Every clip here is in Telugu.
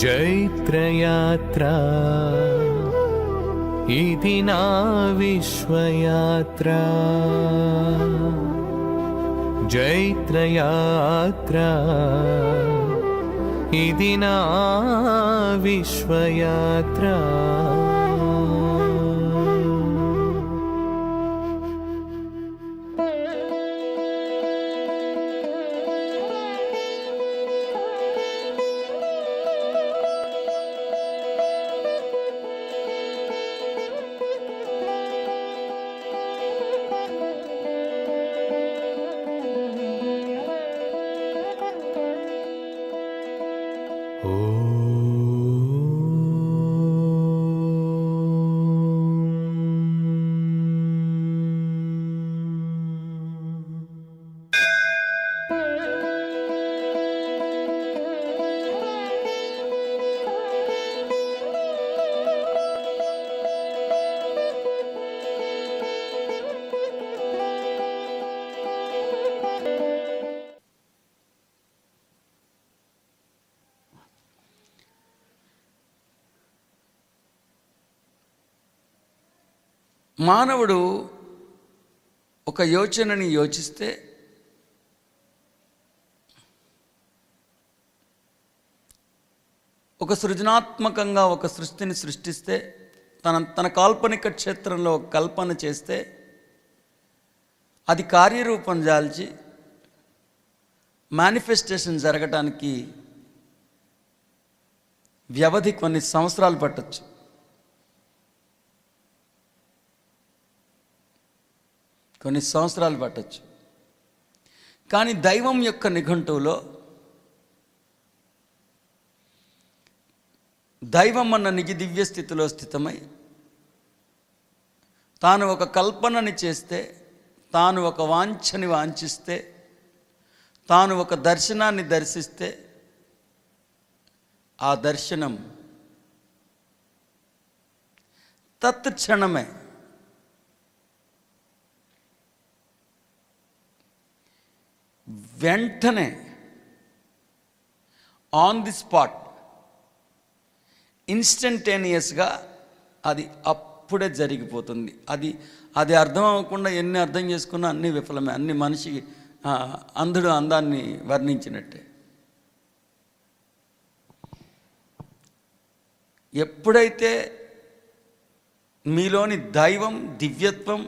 జైత్రయాత్రా ఇది నా విశ్వయాత్ర. జైత్రయాత్రా ఇది నా విశ్వయాత్ర. మానవుడు ఒక యోచనని యోచిస్తే ఒక సృజనాత్మకంగా ఒక సృష్టిని సృష్టిస్తే తన కాల్పనిక క్షేత్రంలో కల్పన చేస్తే అది కార్యరూపం దాల్చి మేనిఫెస్టేషన్ జరగటానికి వ్యవధి కొన్ని సంవత్సరాలు పట్టొచ్చు. కానీ దైవం యొక్క నిఘంటువులో దైవం అన్న నిజ దివ్య స్థితిలో స్థితమై తాను ఒక కల్పనని చేస్తే, తాను ఒక వాంఛని వాంఛిస్తే, తాను ఒక దర్శనాన్ని దర్శిస్తే ఆ దర్శనం తత్క్షణమే వెంటనే ఆన్ ది స్పాట్ ఇన్స్టంటేనియస్గా అది అప్పుడే జరిగిపోతుంది. అది అర్థం అవ్వకుండా ఎన్ని అర్థం చేసుకున్నా అన్నీ విఫలమే. అన్ని మనిషి అంధుడు అందాన్ని వర్ణించినట్టే. ఎప్పుడైతే మీలోని దైవం దివ్యత్వం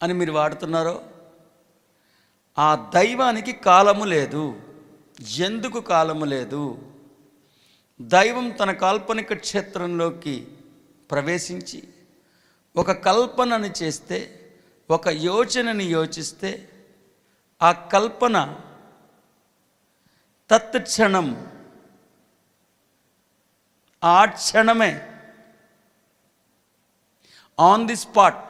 అని మీరు వాడుతున్నారో ఆ దైవానికి కాలము లేదు. ఎందుకు కాలము లేదు? దైవం తన కాల్పనిక క్షేత్రంలోకి ప్రవేశించి ఒక కల్పనని చేస్తే, ఒక యోచనని యోచిస్తే ఆ కల్పన తత్క్షణం ఆ క్షణమే ఆన్ ది స్పాట్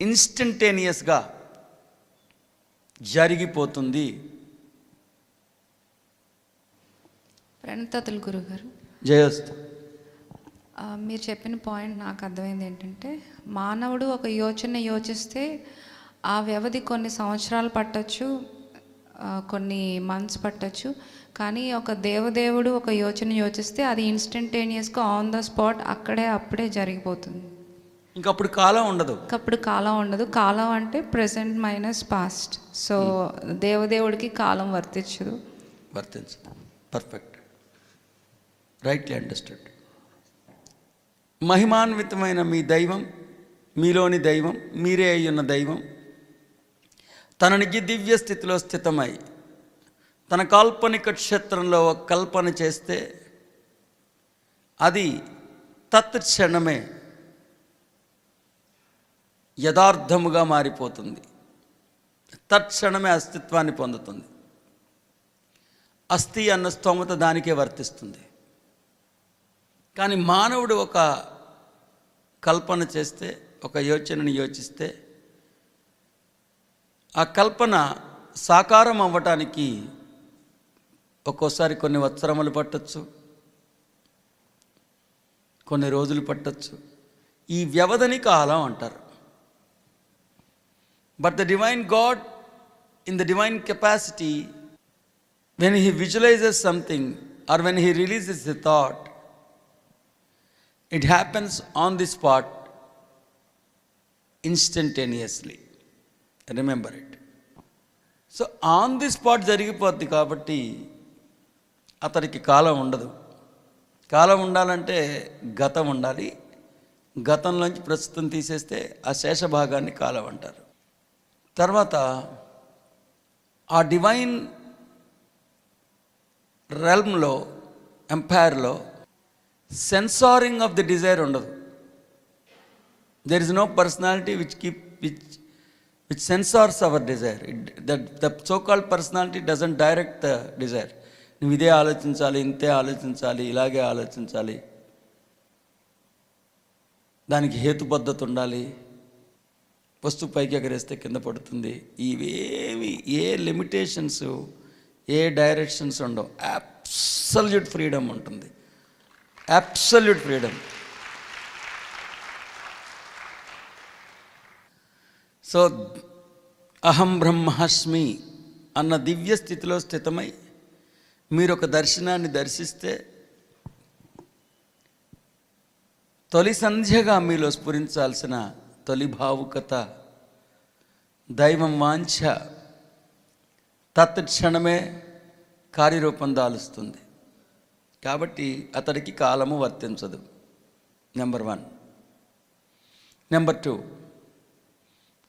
ఇన్స్టంటేనియస్గా జరిగిపోతుంది. ప్రణతతులు గురుగారు, జయోస్తు. మీరు చెప్పిన పాయింట్ నాకు అర్థమైంది ఏంటంటే, మానవుడు ఒక యోచన యోచిస్తే ఆ వ్యవధి కొన్ని సంవత్సరాలు పట్టచ్చు, కొన్ని మంత్స్ పట్టచ్చు. కానీ ఒక దేవదేవుడు ఒక యోచన యోచిస్తే అది ఇన్స్టంటేనియస్గా ఆన్ ద స్పాట్ అప్పుడే జరిగిపోతుంది. ఇంకప్పుడు కాలం ఉండదు. కాలం అంటే ప్రెసెంట్ మైనస్ పాస్ట్. సో దేవదేవుడికి కాలం వర్తించదు. Perfect, rightly understood. మహిమాన్వితమైన మీ దైవం, మీలోని దైవం, మీరే అయ్యున్న దైవం తన నిజ దివ్య స్థితిలో స్థితమై తన కాల్పనిక క్షేత్రంలో ఒక కల్పన చేస్తే అది తత్క్షణమే యథార్థముగా మారిపోతుంది. తత్క్షణమే అస్తిత్వాన్ని పొందుతుంది. అస్థి అన్న స్తోమత దానికే వర్తిస్తుంది. కానీ మానవుడు ఒక కల్పన చేస్తే, ఒక యోచనని యోచిస్తే ఆ కల్పన సాకారం అవ్వటానికి ఒక్కోసారి కొన్ని వత్సరములు పట్టచ్చు, కొన్ని రోజులు పట్టచ్చు. ఈ వ్యవధిని కాలం అంటారు. But the divine God in the divine capacity when he visualizes something or when he releases a thought, it happens on the spot instantaneously. Remember it. So on the spot జరిగిపోద్ది కాబట్టి అతడికి కాలం ఉండదు. కాలం ఉండాలంటే గతం ఉండాలి. గతంలోంచి ప్రస్తుతం తీసేస్తే ఆ శేష భాగాన్ని కాలం అంటారు. తర్వాత ఆ డివైన్ రెల్మ్లో, ఎంపైర్లో సెన్సారింగ్ ఆఫ్ ది డిజైర్ ఉండదు. There is no personality which censors our desire. The so-called personality doesn't direct the desire. నువ్వు ఇదే ఆలోచించాలి, ఇంతే ఆలోచించాలి, ఇలాగే ఆలోచించాలి, దానికి హేతుబద్ధత ఉండాలి, వస్తువు పైకి ఎగరేస్తే కింద పడుతుంది, ఇవేమి ఏ లిమిటేషన్స్, ఏ డైరెక్షన్స్ ఉండవు. అబ్సల్యూట్ ఫ్రీడమ్ ఉంటుంది. Absolute freedom. సో అహం బ్రహ్మాస్మి అన్న దివ్య స్థితిలో స్థితమై మీరు ఒక దర్శనాన్ని దర్శిస్తే తొలి సంధ్యగా మీలో స్ఫురించాల్సిన తొలి భావుకత, దైవం వాంఛ తత్క్షణమే కార్యరూపం దాలుస్తుంది. కాబట్టి అతడికి కాలము వర్తించదు. నెంబర్ 1. నెంబర్ 2,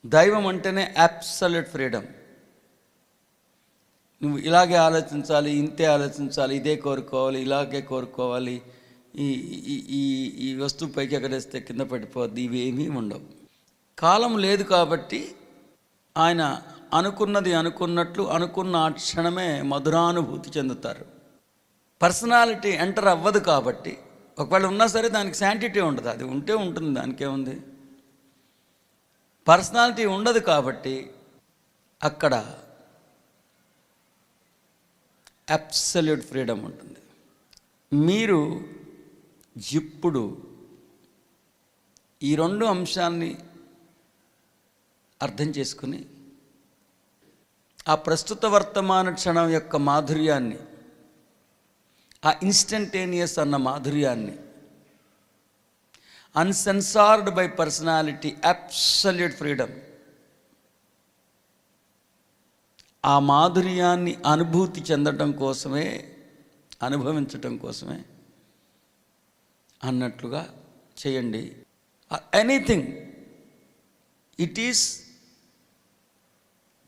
దైవం అంటేనే అబ్సల్యూట్ ఫ్రీడమ్. నువ్వు ఇలాగే ఆలోచించాలి, ఇంతే ఆలోచించాలి, ఇదే కోరుకోవాలి, ఇలాగే కోరుకోవాలి, ఈ వస్తువు పైకి ఎగరేస్తే కింద పడిపోద్ది, ఇవేమీ ఉండవు. కాలం లేదు కాబట్టి ఆయన అనుకున్నది అనుకున్నట్లు అనుకున్న ఆ క్షణమే మధురానుభూతి చెందుతారు. పర్సనాలిటీ ఎంటర్ అవ్వదు కాబట్టి, ఒకవేళ ఉన్నా సరే దానికి శాంటిటీ ఉండదు. అది ఉంటే ఉంటుంది, దానికేముంది. పర్సనాలిటీ ఉండదు కాబట్టి అక్కడ అబ్సల్యూట్ ఫ్రీడమ్ ఉంటుంది. మీరు ఇప్పుడు ఈ 2 అంశాన్ని అర్థం చేసుకుని ఆ ప్రస్తుత వర్తమాన క్షణం యొక్క మాధుర్యాన్ని, ఆ ఇన్స్టంటేనియస్ అన్న మాధుర్యాన్ని, అన్సెన్సార్డ్ బై పర్సనాలిటీ, అబ్సల్యూట్ ఫ్రీడమ్, ఆ మాధుర్యాన్ని అనుభూతి చెందటం కోసమే, అనుభవించటం కోసమే అన్నట్లుగా చేయండి. Anything, it is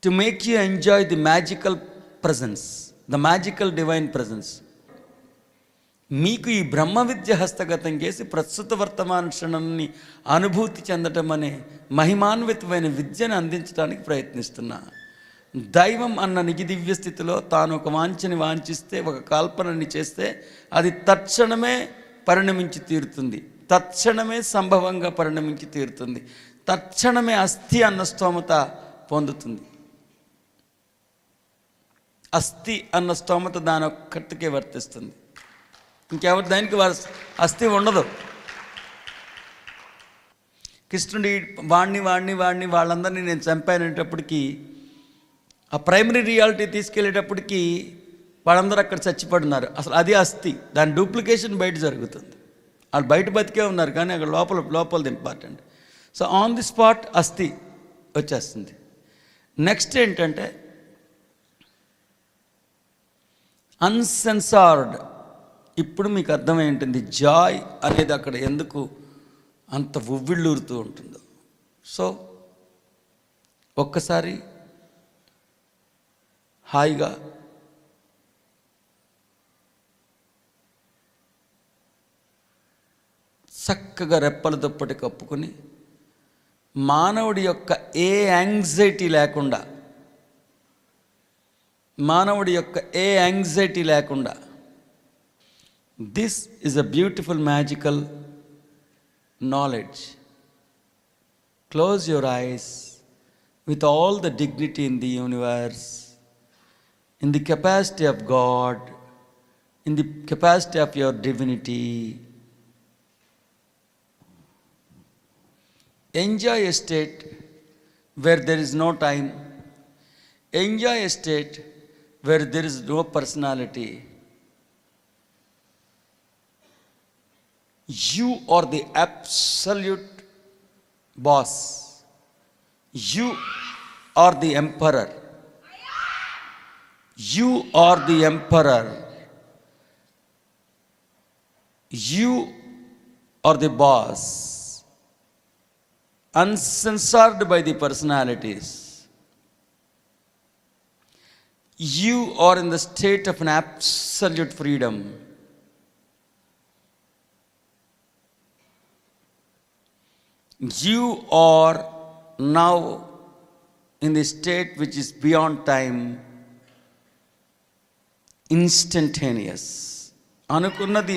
to make you enjoy the magical presence, the magical divine presence. మీకు ఈ బ్రహ్మ విద్య హస్తగతం చేసి ప్రస్తుత వర్తమాన క్షణాన్ని అనుభూతి చెందటం అనే మహిమాన్వితమైన విద్యను అందించడానికి ప్రయత్నిస్తున్నా. దైవం అన్న నిజ దివ్య స్థితిలో తాను ఒక వాంఛని వాంఛిస్తే, ఒక కల్పనని చేస్తే అది తక్షణమే పరిణమించి తీరుతుంది, తక్షణమే సంభవంగా పరిణమించి తీరుతుంది, తక్షణమే అస్థి అన్న స్తోమత పొందుతుంది. అస్థి అన్న స్తోమత దాని ఒక్కటికే వర్తిస్తుంది. ఇంకెవరి దానికి అస్థి ఉండదు. కృష్ణుడి వాణ్ణి వాళ్ళందరినీ నేను చంపానేటప్పటికీ, ఆ ప్రైమరీ రియాలిటీ తీసుకెళ్ళేటప్పటికీ వాళ్ళందరూ అక్కడ చచ్చిపడినారు. అసలు అది అస్థి. దాని డూప్లికేషన్ బయట జరుగుతుంది. వాళ్ళు బయట బతికే ఉన్నారు కానీ అక్కడ లోపలది important. So on the spot అస్థి వచ్చేస్తుంది. నెక్స్ట్ ఏంటంటే అన్సెన్సార్డ్. ఇప్పుడు మీకు అర్థమైంటుంది జాయ్ అనేది అక్కడ ఎందుకు అంత ఉవ్విళ్ళూరుతూ ఉంటుందో. సో ఒక్కసారి హాయిగా చక్కగా రెప్పల దుప్పటి కప్పుకొని మానవుడి యొక్క ఏ యాంగ్జైటీ లేకుండా this is a beautiful magical knowledge. Close your eyes with all the dignity in the universe, in the capacity of God, in the capacity of your divinity. Enjoy a state where there is no time. Enjoy a state where there is no personality. You are the absolute boss. You are the emperor. You are the emperor. You are the boss, uncensored by the personalities. You are in the state of an absolute freedom. You are now in the state which is beyond time, instantaneous. అనుకున్నది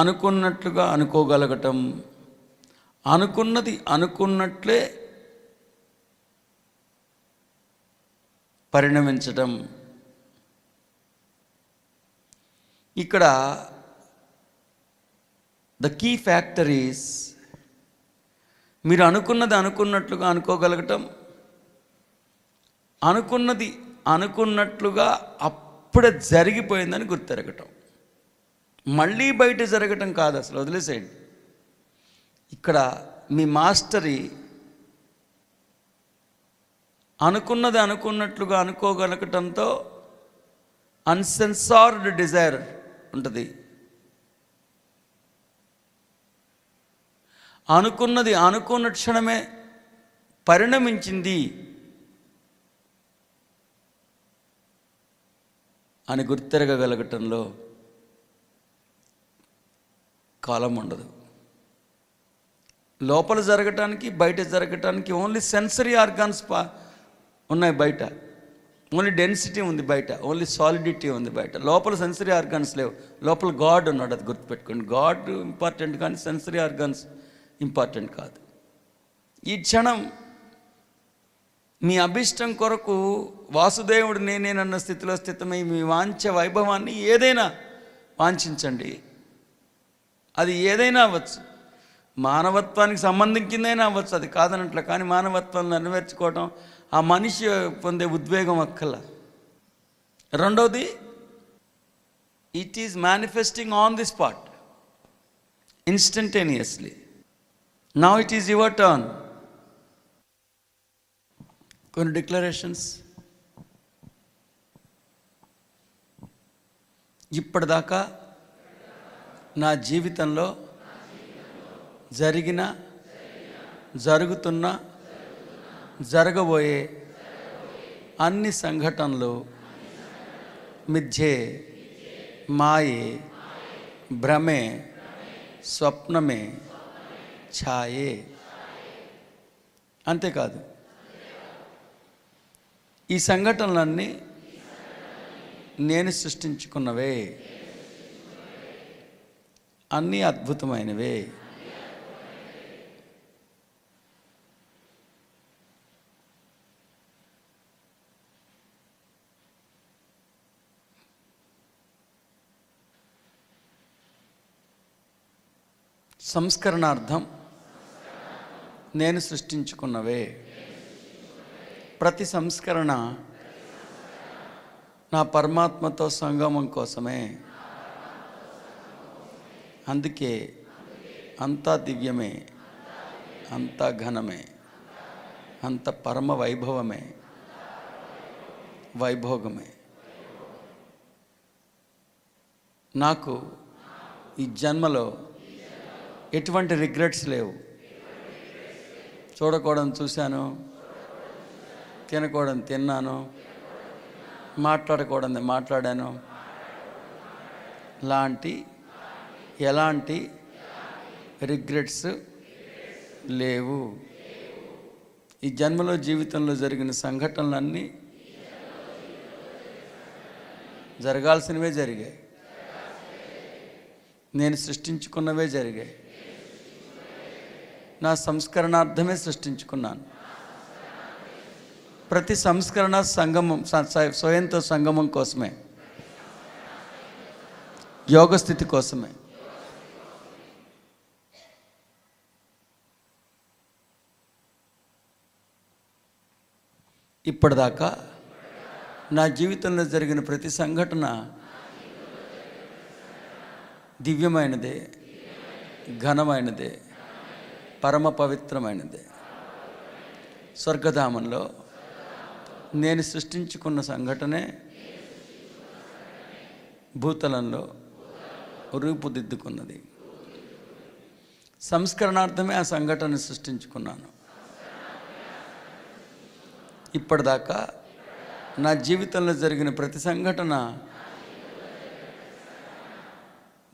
అనుకున్నట్లుగా అనుకోగలగటం, అనుకున్నది అనుకున్నట్లే పరిణమించటం. ఇక్కడ ద కీ ఫ్యాక్టర్ ఈస్ మీరు అనుకున్నది అనుకున్నట్లుగా అనుకోగలగటం, అనుకున్నది అనుకున్నట్లుగా అప్పుడే జరిగిపోయిందని గుర్తెరగటం. మళ్ళీ బయట జరగటం కాదు, అసలు వదిలేసేయండి. ఇక్కడ మీ మాస్టరీ అనుకున్నది అనుకున్నట్లుగా అనుకోగలగటంతో అన్సెన్సార్డ్ డిజైర్ ఉంటుంది. అనుకున్నది అనుకున్న క్షణమే పరిణమించింది అని గుర్తెరగగలగటంలో కాలం ఉండదు. లోపల జరగటానికి బయట జరగటానికి ఓన్లీ సెన్సరీ ఆర్గాన్స్ ఉన్నాయి బయట, ఓన్లీ డెన్సిటీ ఉంది బయట, ఓన్లీ సాలిడిటీ ఉంది బయట. లోపల సెన్సరీ ఆర్గాన్స్ లేవు, లోపల గాడ్ ఉన్నాడు, అది గుర్తుపెట్టుకోండి. గాడ్ ఇంపార్టెంట్ కానీ సెన్సరీ ఆర్గాన్స్ ఇంపార్టెంట్ కాదు. ఈ క్షణం మీ అభిష్టం కొరకు వాసుదేవుడు నేనేనన్న స్థితిలో స్థితమై మీ వాంఛ వైభవాన్ని ఏదైనా వాంఛించండి. అది ఏదైనా అవ్వచ్చు, మానవత్వానికి సంబంధించిందైనా అవ్వచ్చు, అది కాదనట్ల. కానీ మానవత్వాన్ని నెరవేర్చుకోవటం ఆ మనిషి పొందే ఉద్వేగం అక్కల. రెండవది, it is manifesting on the spot, instantaneously. Now it is your turn. కొన్ని డిక్లరేషన్స్. ఇప్పటిదాకా నా జీవితంలో జరిగిన, జరుగుతున్న, జరగబోయే అన్ని సంఘటనలు మిథ్యే, మాయే, భ్రమే, స్వప్నమే, ఛాయే. అంతేకాదు, ఈ సంఘటనలన్నీ నేను సృష్టించుకున్నవే, అన్నీ అద్భుతమైనవే. సంస్కరణార్థం నేను సృష్టించుకున్నవే. ప్రతి సంస్కరణ నా పరమాత్మతో సంగమం కోసమే. అందుకే అంతా దివ్యమే, అంతా ఘనమే, అంత పరమ వైభవమే, వైభోగమే. నాకు ఈ జన్మలో ఎటువంటి రిగ్రెట్స్ లేవు. చూడకూడదు చూశాను, తినకూడదు తిన్నాను, మాట్లాడకూడదు మాట్లాడాను. ఎలాంటి రిగ్రెట్స్ లేవు. ఈ జన్మలో జీవితంలో జరిగిన సంఘటనలన్నీ జరగాల్సినవే జరిగాయి, నేను సృష్టించుకున్నవే జరిగాయి. నా సంస్కరణార్థమే సృష్టించుకున్నాను. ప్రతి సంస్కరణ సంగమం, స్వయంతో సంగమం కోసమే, యోగస్థితి కోసమే. ఇప్పటిదాకా నా జీవితంలో జరిగిన ప్రతి సంఘటన దివ్యమైనదే, ఘనమైనదే, పరమ పవిత్రమైనదే. స్వర్గధామంలో నేను సృష్టించుకున్న సంఘటనే భూతలంలో రూపుదిద్దుకున్నది. సంస్కరణార్థమే ఆ సంఘటన సృష్టించుకున్నాను. ఇప్పటిదాకా నా జీవితంలో జరిగిన ప్రతి సంఘటన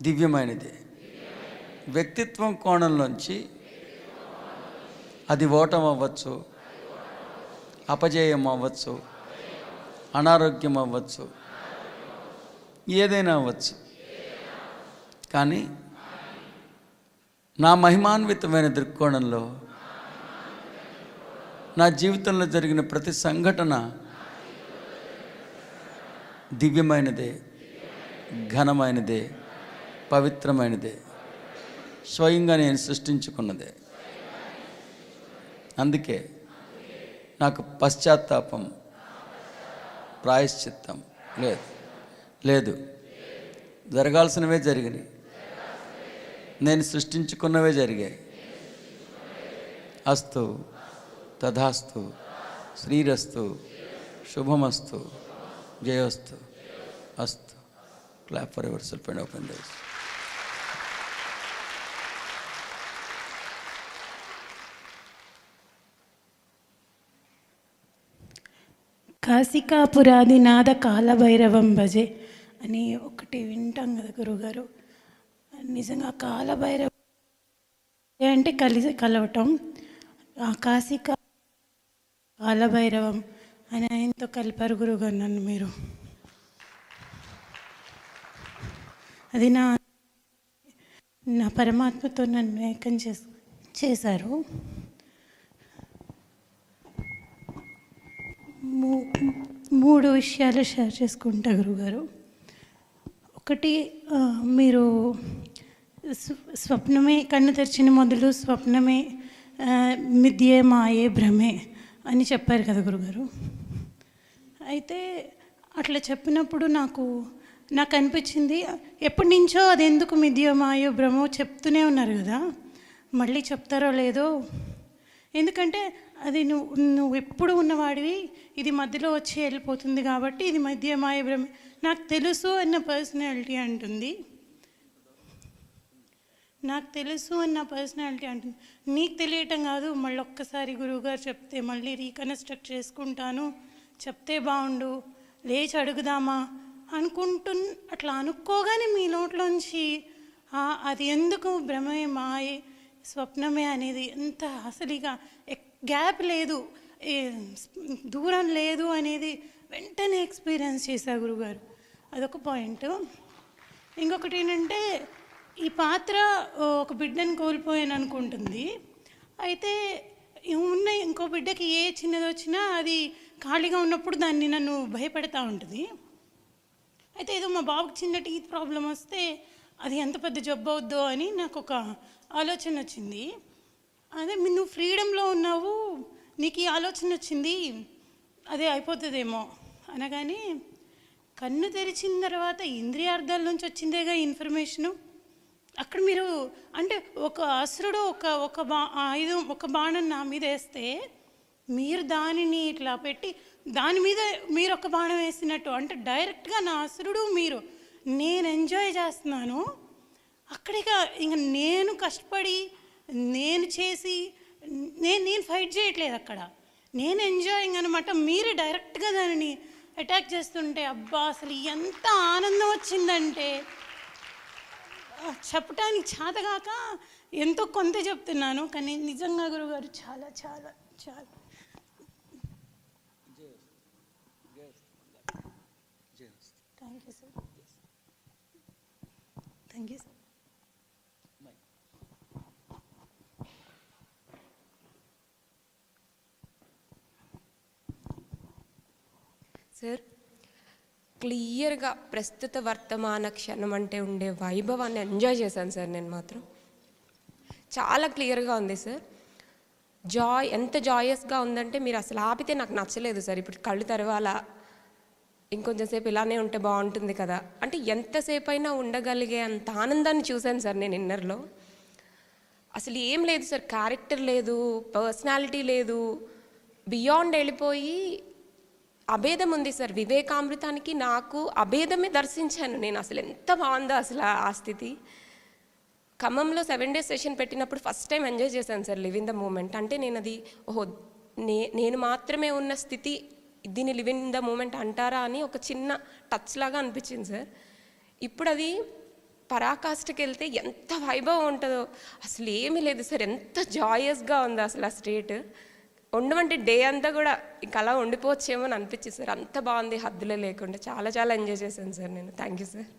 దివ్యమైనది. వ్యక్తిత్వం కోణంలోంచి అది ఓటం అవ్వచ్చు, అపజయం అవ్వచ్చు, అనారోగ్యం అవ్వచ్చు, ఏదైనా అవ్వచ్చు. కానీ నా మహిమాన్వితమైన దృక్కోణంలో నా జీవితంలో జరిగిన ప్రతి సంఘటన దివ్యమైనదే, ఘనమైనదే, పవిత్రమైనదే, స్వయంగా నేను సృష్టించుకున్నదే. అందుకే నాకు పశ్చాత్తాపం, ప్రాయశ్చిత్తం లేదు. జరగాల్సినవే జరిగినాయి, నేను సృష్టించుకున్నవే జరిగాయి. అస్తు, తథాస్తు, శ్రీరస్తు, శుభమస్తు, జయోస్తు, అస్తు. Clap for yourself and open doors. కాశికాపురాదినాథ కాలభైరవం భజే అని ఒకటి వింటాం కదా గురుగారు. నిజంగా కాలభైరవ అంటే కలవటం, ఆ కాలభైరవం అని ఆయనతో కలిపారు గురుగారు నన్ను. మీరు అది నా పరమాత్మతో నన్ను ఏకం చేశారు. మూడు విషయాలు షేర్ చేసుకుంటా గురుగారు. ఒకటి, మీరు స్వప్నమే, కన్ను తెరిచిన మొదలు స్వప్నమే, మిథ్యే, మాయే, భ్రమే అని చెప్పారు కదా గురుగారు. అయితే అట్లా చెప్పినప్పుడు నాకు అనిపించింది, ఎప్పటి నుంచో అది ఎందుకు మిథ్యో, మాయో, భ్రమో చెప్తూనే ఉన్నారు కదా, మళ్ళీ చెప్తారో లేదో. ఎందుకంటే అది నువ్వు ఎప్పుడు ఉన్నవాడివి, ఇది మధ్యలో వచ్చి వెళ్ళిపోతుంది కాబట్టి ఇది మధ్య మాయ భ్రమ. నాకు తెలుసు అన్న పర్సనాలిటీ అంటుంది, నీకు తెలియటం కాదు. మళ్ళీ ఒక్కసారి గురువుగారు చెప్తే మళ్ళీ రీకన్స్ట్రక్ట్ చేసుకుంటాను, చెప్తే బాగుండు, లేచి అడుగుదామా అట్లా అనుకోగానే మీ నోట్లోంచి అది ఎందుకు భ్రమే, మాయే, స్వప్నమే అనేది ఎంత అసలుగా గ్యాప్ లేదు, దూరం లేదు అనేది వెంటనే ఎక్స్పీరియన్స్ చేశా గురుగారు. అదొక పాయింట్. ఇంకొకటి ఏంటంటే, ఈ పాత్ర ఒక బిడ్డను కోల్పోయాను అనుకుంటుంది. అయితే ఉన్న ఇంకో బిడ్డకి ఏ చిన్నది వచ్చినా అది ఖాళీగా ఉన్నప్పుడు దాన్ని నన్ను భయపెడతా ఉంటుంది. అయితే ఏదో మా బాబుకి చిన్న టీత్ ప్రాబ్లం వస్తే అది ఎంత పెద్ద జబ్బు అవుద్దో అని నాకు ఒక ఆలోచన వచ్చింది. అదే నువ్వు ఫ్రీడంలో ఉన్నావు, నీకు ఈ ఆలోచన వచ్చింది, అదే అయిపోతుందేమో అనగానే, కన్ను తెరిచిన తర్వాత ఇంద్రియార్థాల నుంచి వచ్చిందేగా ఇన్ఫర్మేషను. అక్కడ మీరు అంటే ఒక అసురుడు ఒక బాణం నా మీద వేస్తే మీరు దానిని ఇట్లా పెట్టి దాని మీద మీరు ఒక బాణం వేసినట్టు, అంటే డైరెక్ట్గా నా అసురుడు మీరు, నేను ఎంజాయ్ చేస్తున్నాను. అక్కడిక ఇంకా నేను కష్టపడి నేను చేసి నేను ఫైట్ చేయట్లేదు, అక్కడ నేను ఎంజాయింగ్ అనమాట. మీరు డైరెక్ట్గా దానిని అటాక్ చేస్తుంటే అబ్బా అసలు ఎంత ఆనందం వచ్చిందంటే చెప్పటానికి చేతగాక ఎంతో కొంత చెప్తున్నాను. కానీ నిజంగా గురుగారు చాలా చాలా చాలా thank you sir. Thank you sir. Sir, క్లియర్గా ప్రస్తుత వర్తమాన క్షణం అంటే ఉండే వైభవాన్ని ఎంజాయ్ చేశాను సార్. నేను మాత్రం చాలా క్లియర్గా ఉంది సార్. ఎంత జాయస్గా ఉందంటే మీరు అసలు ఆపితే నాకు నచ్చలేదు సార్. ఇప్పుడు కళ్ళు తెరవాలా, ఇంకొంచెం సేపు ఇలానే ఉంటే బాగుంటుంది కదా అంటే ఎంతసేపు అయినా ఉండగలిగే అంత ఆనందాన్ని చూశాను సార్ నేను ఇన్నర్లో. అసలు ఏం లేదు సార్, క్యారెక్టర్ లేదు, పర్సనాలిటీ లేదు, బియాండ్ వెళ్ళిపోయి అభేదం ఉంది సార్. వివేకామృతానికి నాకు అభేదమే దర్శించాను నేను. అసలు ఎంత బాగుందో అసలు ఆ స్థితి. ఖమ్మంలో 7 days సెషన్ పెట్టినప్పుడు ఫస్ట్ టైం ఎంజాయ్ చేశాను sir live in the moment. అంటే నేను అది నేను మాత్రమే ఉన్న స్థితి, దీన్ని లివ్ ఇన్ ద మూమెంట్ అంటారా అని ఒక చిన్న టచ్ లాగా అనిపించింది సార్. ఇప్పుడు అది పరాకాష్ఠకి వెళ్తే ఎంత వైభవం ఉంటుందో అసలు ఏమీ లేదు సార్. ఎంత జాయస్గా ఉంది అసలు ఆ స్టేట్. ఉండమంటే డే అంతా కూడా ఇంకా అలా ఉండిపోవచ్చేమో అని అనిపించింది సార్. అంత బాగుంది, హద్దులే లేకుండా. చాలా చాలా ఎంజాయ్ చేశాను సార్ నేను. Thank you sir.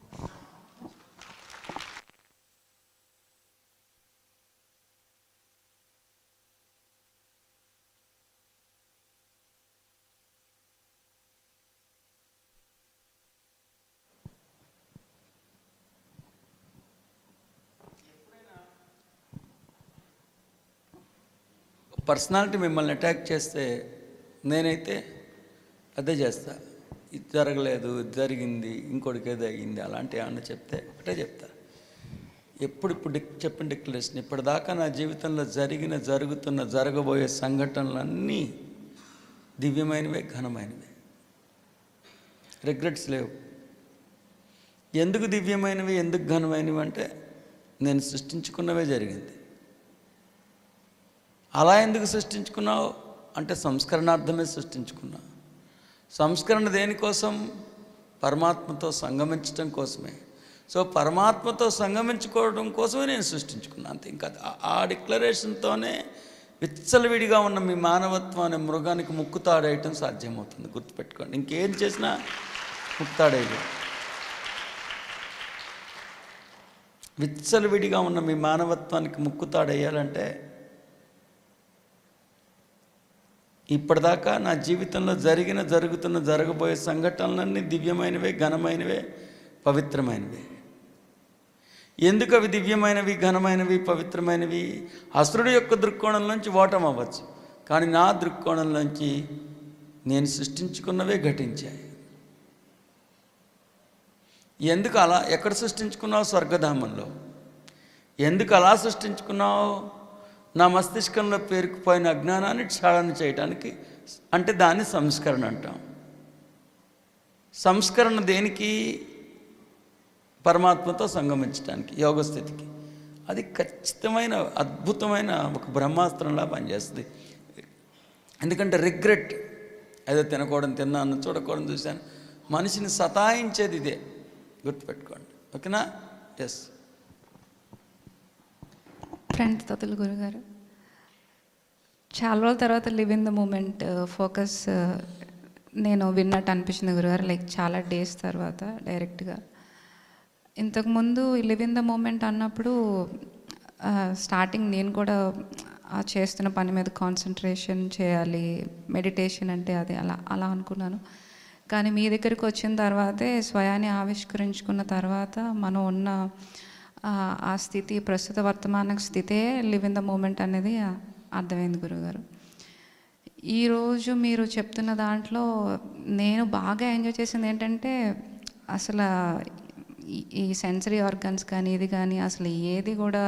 పర్సనాలిటీ మిమ్మల్ని అటాక్ చేస్తే నేనైతే అదే చేస్తా. ఇది జరగలేదు, ఇది జరిగింది, ఇంకోటికి ఏదో అయ్యింది, అలాంటి ఏమన్నా చెప్తే ఒకటే చెప్తా. ఇప్పుడు చెప్పిన డిక్లరేషన్ ఇప్పటిదాకా నా జీవితంలో జరుగుతున్న జరగబోయే సంఘటనలన్నీ దివ్యమైనవే, ఘనమైనవే, రిగ్రెట్స్ లేవు. ఎందుకు దివ్యమైనవి, ఎందుకు ఘనమైనవి అంటే నేను సృష్టించుకున్నవే జరిగింది. అలా ఎందుకు సృష్టించుకున్నావు అంటే సంస్కరణార్థమే సృష్టించుకున్నా. సంస్కరణ దేనికోసం? పరమాత్మతో సంగమించడం కోసమే. సో పరమాత్మతో సంగమించుకోవడం కోసమే నేను సృష్టించుకున్నాను అంతే. ఇంకా ఆ డిక్లరేషన్తోనే విచ్చలవిడిగా ఉన్న మీ మానవత్వం అనే మృగానికి ముక్కుతాడేయటం సాధ్యమవుతుంది. గుర్తుపెట్టుకోండి, ఇంకేం చేసినా ముక్కుతాడేయదు. విచ్చలవిడిగా ఉన్న మీ మానవత్వానికి ముక్కుతాడేయాలంటే ఇప్పటిదాకా నా జీవితంలో జరుగుతున్న జరగబోయే సంఘటనలన్నీ దివ్యమైనవే, ఘనమైనవే, పవిత్రమైనవే. ఎందుకు అవి దివ్యమైనవి, ఘనమైనవి, పవిత్రమైనవి? అసురుడు యొక్క దృక్కోణంలోంచి ఓటం అవ్వచ్చు, కానీ నా దృక్కోణంలోంచి నేను సృష్టించుకున్నవే ఘటించాయి. ఎందుకు అలా? ఎక్కడ సృష్టించుకున్నావు? స్వర్గధామంలో. ఎందుకు అలా సృష్టించుకున్నావు? నా మస్తిష్కంలో పేరుకుపోయిన అజ్ఞానాన్ని క్షాళన చేయడానికి, అంటే దాన్ని సంస్కరణ అంటాం. సంస్కరణ దేనికి? పరమాత్మతో సంగమించడానికి, యోగస్థితికి. అది ఖచ్చితమైన అద్భుతమైన ఒక బ్రహ్మాస్త్రంలా పనిచేస్తుంది. ఎందుకంటే రిగ్రెట్, ఏదో తిన్నాను, చూడకూడదు చూశాను, మనిషిని సతాయించేది ఇదే. గుర్తుపెట్టుకోండి, ఓకేనా? ఎస్. ఫ్రెండ్స్, తతులు గురుగారు, చాలా రోజుల తర్వాత live in the moment focus నేను విన్నట్టు అనిపించింది గురుగారు. లైక్ చాలా డేస్ తర్వాత డైరెక్ట్గా. ఇంతకుముందు లివ్ ఇన్ ద మూమెంట్ అన్నప్పుడు స్టార్టింగ్ నేను కూడా చేస్తున్న పని మీద కాన్సన్ట్రేషన్ చేయాలి, మెడిటేషన్ అంటే అది అలా అనుకున్నాను. కానీ మీ దగ్గరికి వచ్చిన తర్వాతే, స్వయాన్ని ఆవిష్కరించుకున్న తర్వాత మనం ఉన్న ఆ స్థితి, ప్రస్తుత వర్తమాన స్థితే లివ్ ఇన్ ద మూమెంట్ అనేది అర్థమైంది గురుగారు. ఈరోజు మీరు చెప్తున్న దాంట్లో నేను బాగా ఎంజాయ్ చేసింది ఏంటంటే, అసలు ఈ సెన్సరీ ఆర్గన్స్ కానీ ఇది కానీ అసలు ఏది కూడా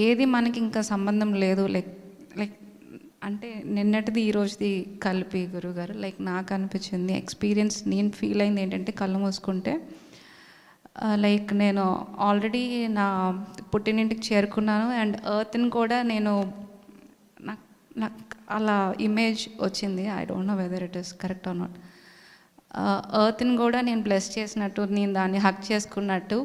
ఏది మనకి ఇంకా సంబంధం లేదు. లైక్ అంటే నిన్నటిది ఈరోజుది కలిపి గురుగారు. లైక్ నాకు అనిపించింది, ఎక్స్పీరియన్స్ నేను ఫీల్ అయింది ఏంటంటే, కళ్ళు మూసుకుంటే లైక్ నేను ఆల్రెడీ నా పుట్టినింటికి చేరుకున్నాను. అండ్ ఎర్త్ని కూడా నేను నాకు అలా ఇమేజ్ వచ్చింది. I don't know whether it is correct or not. ఎర్త్ని కూడా నేను బ్లెస్ చేసినట్టు, నేను దాన్ని హక్ చేసుకున్నట్టు,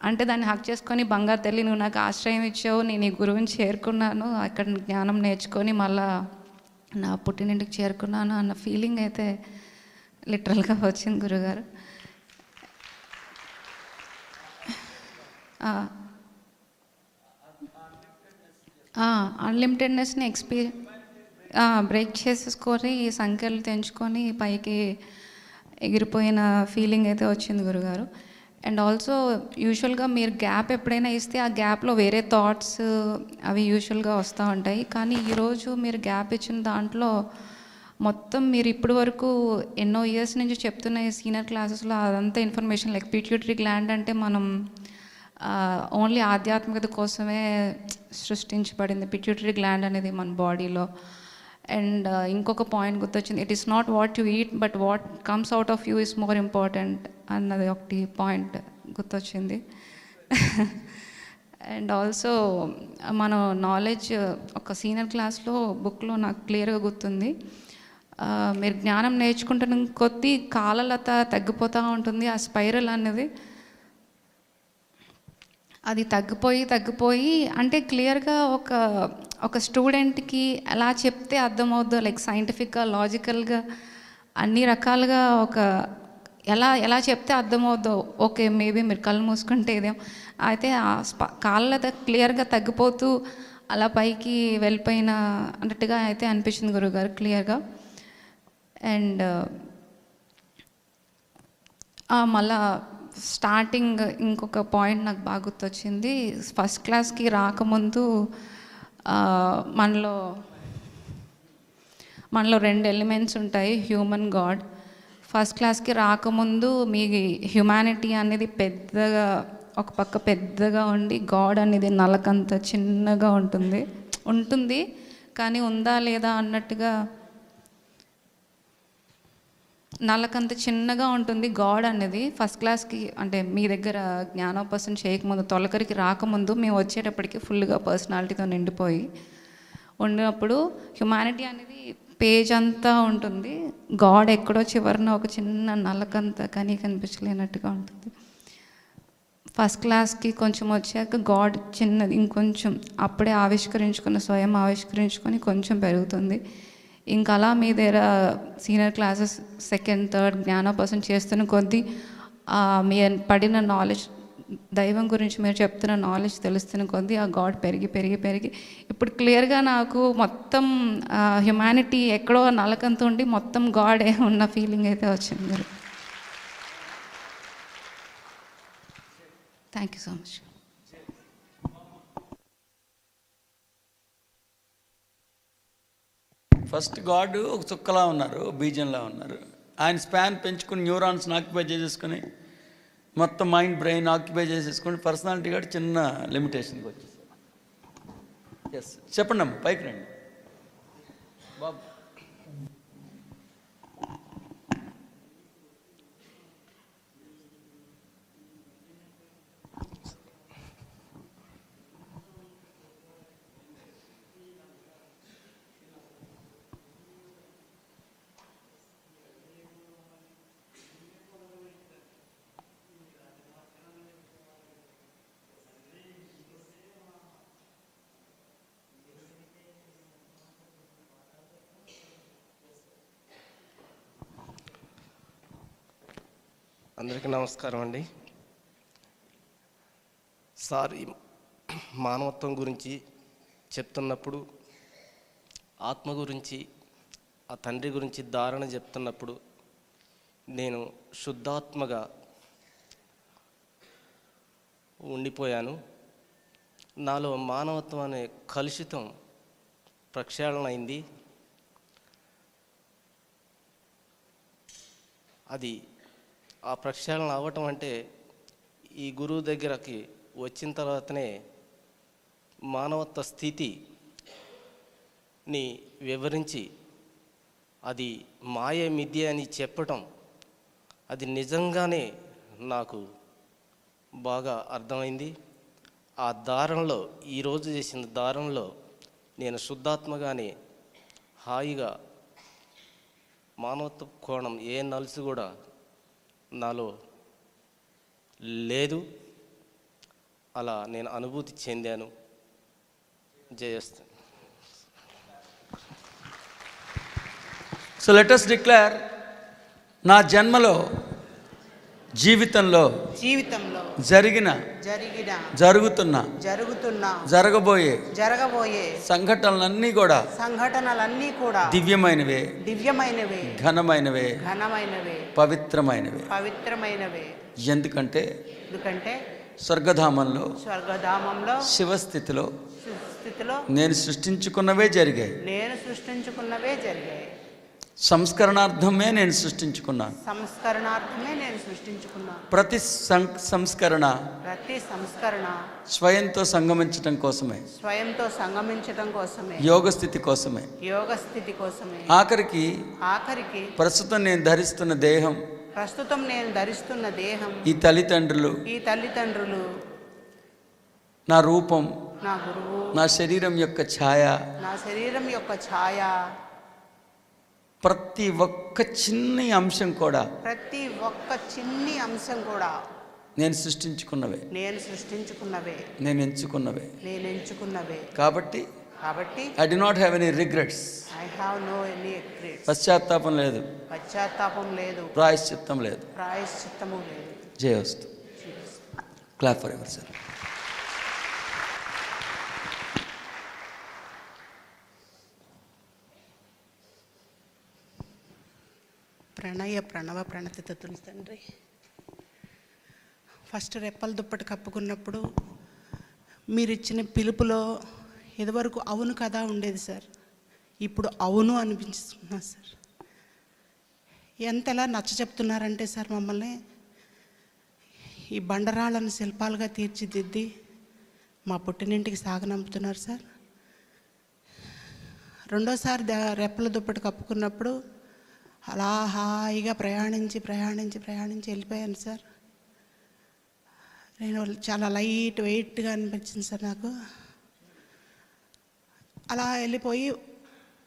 అంటే దాన్ని హక్ చేసుకొని, బంగారు తల్లి నువ్వు నాకు ఆశ్రయం ఇచ్చావు, నేను ఈ గురువుని చేరుకున్నాను, అక్కడ జ్ఞానం నేర్చుకొని మళ్ళా నా పుట్టినింటికి చేరుకున్నాను అన్న ఫీలింగ్ అయితే లిటరల్గా వచ్చింది గురుగారు. అన్లిమిటెడ్నెస్ని బ్రేక్ చేసేసుకొని సంఖ్యలు తెంచుకొని పైకి ఎగిరిపోయిన ఫీలింగ్ అయితే వచ్చింది గురుగారు. అండ్ ఆల్సో యూజువల్గా మీరు గ్యాప్ ఎప్పుడైనా ఇస్తే ఆ గ్యాప్లో వేరే థాట్స్ అవి యూజువల్గా వస్తూ ఉంటాయి. కానీ ఈరోజు మీరు గ్యాప్ ఇచ్చిన దాంట్లో మొత్తం మీరు ఇప్పటి వరకు ఎన్నో ఇయర్స్ నుంచి చెప్తున్న ఈ సీనియర్ క్లాసెస్లో అదంతా ఇన్ఫర్మేషన్ లైక్ పిట్యూటరీ గ్లాండ్ అంటే మనం ఓన్లీ ఆధ్యాత్మికత కోసమే సృష్టించబడింది పిట్యూటరీ గ్లాండ్ అనేది మన బాడీలో. అండ్ ఇంకొక పాయింట్ గుర్తొచ్చింది, it is not what you eat but what comes out of you is more important అన్నది ఒకటి పాయింట్ గుర్తొచ్చింది. అండ్ ఆల్సో మన నాలెడ్జ్ ఒక సీనియర్ క్లాస్లో బుక్లో నాకు క్లియర్గా గుర్తుంది, మీరు జ్ఞానం నేర్చుకుంటున్న కొద్దీ కాలలత తగ్గిపోతూ ఉంటుంది. ఆ స్పైరల్ అనేది అది తగ్గిపోయి అంటే క్లియర్గా ఒక స్టూడెంట్కి ఎలా చెప్తే అర్థమవుద్దో లైక్ సైంటిఫిక్గా లాజికల్గా అన్ని రకాలుగా ఎలా చెప్తే అర్థమవుద్దో. ఓకే మేబీ మీరు కళ్ళు మూసుకుంటే ఇదేం అయితే ఆ కాళ్ళ క్లియర్గా తగ్గిపోతూ అలా పైకి వెళ్ళిపోయిన అన్నట్టుగా అయితే అనిపించింది గురువుగారు క్లియర్గా. అండ్ మళ్ళా స్టార్టింగ్ ఇంకొక పాయింట్ నాకు బాగా గుర్తొచ్చింది, ఫస్ట్ క్లాస్కి రాకముందు మనలో 2 ఎలిమెంట్స్ ఉంటాయి, హ్యూమన్ గాడ్. ఫస్ట్ క్లాస్కి రాకముందు మీ హ్యుమానిటీ అనేది పెద్దగా ఒక పక్క పెద్దగా ఉండి గాడ్ అనేది నలకంత చిన్నగా ఉంటుంది కానీ ఉందా లేదా అన్నట్టుగా నల్లకంత చిన్నగా ఉంటుంది గాడ్ అనేది. ఫస్ట్ క్లాస్కి అంటే మీ దగ్గర జ్ఞానోపాసన చేయకముందు తొలకరికి రాకముందు మేము వచ్చేటప్పటికి ఫుల్గా పర్సనాలిటీతో నిండిపోయి ఉన్నప్పుడు హ్యుమానిటీ అనేది పేజ్ అంతా ఉంటుంది, గాడ్ ఎక్కడో చివరిన ఒక చిన్న నల్లకంత కానీ కనిపించలేనట్టుగా ఉంటుంది. ఫస్ట్ క్లాస్కి కొంచెం వచ్చాక గాడ్ చిన్నది ఇంకొంచెం అప్పుడే స్వయం ఆవిష్కరించుకొని కొంచెం పెరుగుతుంది. ఇంకా అలా మీ దగ్గర సీనియర్ క్లాసెస్ 2nd, 3rd జ్ఞానోపాసన చేస్తున్న కొద్దీ మీరు పడిన నాలెడ్జ్ దైవం గురించి మీరు చెప్తున్న నాలెడ్జ్ తెలుస్తున్న కొద్దీ ఆ గాడ్ పెరిగి ఇప్పుడు క్లియర్గా నాకు మొత్తం హ్యుమానిటీ ఎక్కడో నలకంత ఉండి మొత్తం గాడే ఉన్న ఫీలింగ్ అయితే వచ్చింది. Thank you so much. First God ఒక చుక్కలా ఉన్నారు, బీజంలా ఉన్నారు. ఆయన స్పాన్ పెంచుకుని న్యూరాన్స్ని ఆక్యుపై చేసేసుకుని మొత్తం మైండ్ బ్రెయిన్ ఆక్యుపై చేసేసుకుని పర్సనాలిటీ కూడా చిన్న లిమిటేషన్కి వచ్చేసారు. ఎస్ చెప్పండి అమ్మ, పైకి రండి బాబు. అందరికీ నమస్కారం అండి. సార్ మానవత్వం గురించి చెప్తున్నప్పుడు, ఆత్మ గురించి, ఆ తండ్రి గురించి ధారణ చెప్తున్నప్పుడు నేను శుద్ధాత్మగా ఉండిపోయాను. నాలో మానవత్వం అనే కలుషితం ప్రక్షాళన అయింది. అది ఆ ప్రక్షాళన అవ్వటం అంటే ఈ గురువు దగ్గరకి వచ్చిన తర్వాతనే మానవత్వ స్థితిని వివరించి అది మాయ మిథ్య అని చెప్పటం, అది నిజంగానే నాకు బాగా అర్థమైంది. ఆ దారంలో ఈరోజు చేసిన దారంలో నేను శుద్ధాత్మగానే హాయిగా మానవత్వ కోణం ఏ నలుసు కూడా నాలో లేదు. అలా నేను అనుభూతి చెందాను. జయస్తు. సో లెట్ us డిక్లేర్, నా జన్మలో జీవితంలో జరిగిన జరుగుతున్న జరగబోయే సంఘటనలన్నీ కూడా దివ్యమైనవే, ఘనమైనవే, పవిత్రమైనవే. ఎందుకంటే ఎందుకంటే స్వర్గధామంలో స్వర్గధామంలో శివస్థితిలో స్థితిలో నేను సృష్టించుకున్నవే జరిగాయి. నేను సృష్టించుకున్నవే జరిగాయి. సంస్కరణార్థమే నేను సృష్టించుకున్నాను. సంస్కరణార్థమే నేను సృష్టించుకున్నాను. ప్రతి సంస్కరణ స్వయంతో సంగమించటం కోసమే, స్వయంతో సంగమించడం కోసమే, యోగ స్థితి కోసమే, యోగ స్థితి కోసమే. ఆఖరికి ప్రస్తుతం నేను ధరిస్తున్న దేహం, ఈ తల్లిదండ్రులు, నా రూపం, నా గురువు, నా శరీరం యొక్క ఛాయ, ప్రతి ఒక్క చిన్ని అంశం కూడా నేను సృష్టించుకున్నవే, నేను ఎంచుకున్నవే. కాబట్టి I'd not have any regrets. పశ్చాత్తాపం లేదు, ప్రాయశ్చిత్తం లేదు. జయస్తు. Clap forever sir. ప్రణవ ప్రణతితులు తండ్రి, ఫస్ట్ రెప్పల దుప్పటి కప్పుకున్నప్పుడు మీరు ఇచ్చిన పిలుపులో ఇదివరకు అవును కదా ఉండేది సార్, ఇప్పుడు అవును అనిపిస్తున్నా సార్. ఎంతలా నచ్చ చెప్తున్నారంటే సార్, మమ్మల్ని ఈ బండరాళ్ళను శిల్పాలుగా తీర్చిదిద్ది మా పుట్టినింటికి సాగనంపుతున్నారు సార్. రెండోసారి రెప్పల దుప్పటి కప్పుకున్నప్పుడు అలా హాయిగా ప్రయాణించి వెళ్ళిపోయాను సార్. నేను చాలా లైట్ వెయిట్గా అనిపించింది సార్ నాకు. అలా వెళ్ళిపోయి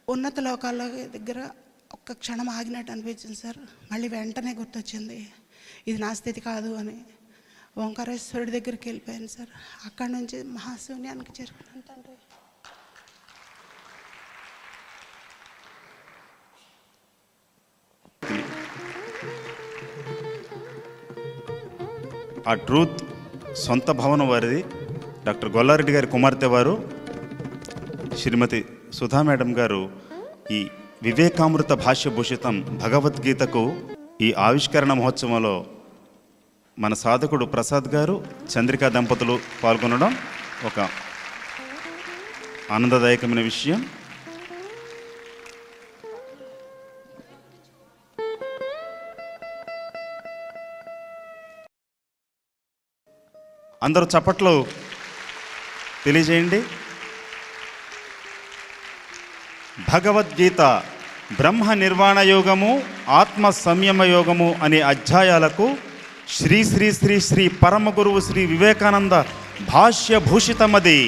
ఉన్నత లోకాల దగ్గర ఒక్క క్షణం ఆగినట్టు అనిపించింది సార్. మళ్ళీ వెంటనే గుర్తొచ్చింది ఇది నా స్థితి కాదు అని. ఓంకారేశ్వరుడి దగ్గరికి వెళ్ళిపోయాను సార్. అక్కడి నుంచి మహాశూన్యానికి చేరుకున్నాను తండ్రి. ఆ ట్రూత్ సొంత భవనం వారిది. డాక్టర్ గొల్లారెడ్డి గారి కుమార్తె వారు శ్రీమతి సుధా మేడం గారు ఈ వివేకామృత భాష్యభూషితం భగవద్గీతకు ఈ ఆవిష్కరణ మహోత్సవంలో మన సాధకుడు ప్రసాద్ గారు, చంద్రికా దంపతులు పాల్గొనడం ఒక ఆనందదాయకమైన విషయం. అందరూ చప్పట్లు తెలియజేయండి. భగవద్గీత బ్రహ్మ నిర్వాణ యోగము, ఆత్మ సంయమ యోగము అనే అధ్యాయాలకు శ్రీ శ్రీ శ్రీ శ్రీ పరమ గురువు శ్రీ వివేకానంద భాష్యభూషితమది